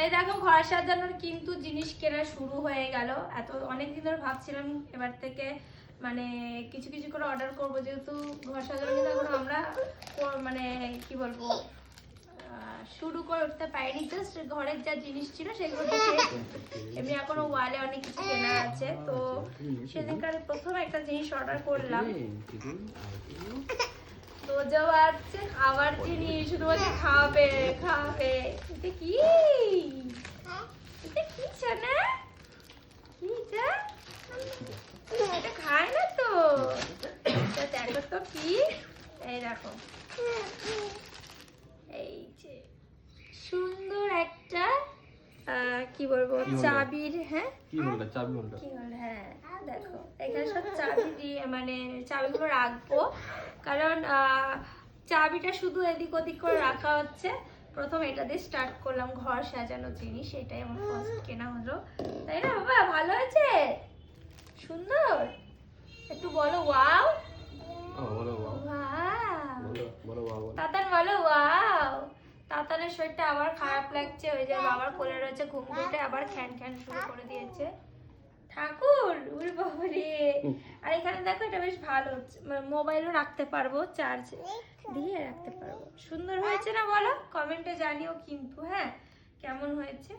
এই দেখো ঘর সাজানোর কিন্তু জিনিস কেনা শুরু হয়ে গেল। অনেকদিন ধরে ভাবছিলাম এবার থেকে মানে কিছু কিছু করে অর্ডার করবো, যেহেতু ঘর সাজানো কিন্তু এখন আমরা মানে কি বলবো শুরু করতে পারিনি। জাস্ট ঘরের যা জিনিস ছিল সেগুলো দেখে এমনি এখনো ওয়ালে অনেক কিছু কেনা আছে। তো সেদিনকার প্রথম একটা জিনিস অর্ডার করলাম, রোজাও আসছে, খাবার জিনিস, শুধুমাত্র খাবে খাবে। এটা কি, এটা কি সোনা, কি এটা খায় না তো। দেখো তো কি, এই দেখো এই যে সুন্দর একটা কি বলবো চাবির, হ্যাঁ কি বললা চাবি বললা, কি বল, হ্যাঁ দেখো এখানে সব চাবি দিয়ে মানে চাবিগুলো রাখবো, কারণ চাবিটা শুধু এদিক ওদিক করে রাখা হচ্ছে। প্রথম এটা দিয়ে স্টার্ট করলাম, ঘর সাজানোর জিনিস, এটাই আমার ফার্স্ট কেনা হলো, তাই না বাবা? ভালো আছে, সুন্দর, একটু বলো ওয়াও। বলো ওয়াও, বলো ওয়াও, তাতান বলো ওয়াও। তাতানের শরীরটা আবার খারাপ লাগছে, ওই যে বাবার কোলে রয়েছে, ঘুম ঘুমটে আবার খ্যান খ্যান শুরু করে দিয়েছে। ঠাকুর উড় বাবারে। আর এখানে দেখো এটা বেশ ভালো, মোবাইলও রাখতে পারবো, চার্জ দিয়ে রাখতে পারবো। সুন্দর হয়েছে না বলো? কমেন্টে জানিও কিন্তু, হ্যাঁ কেমন হয়েছে।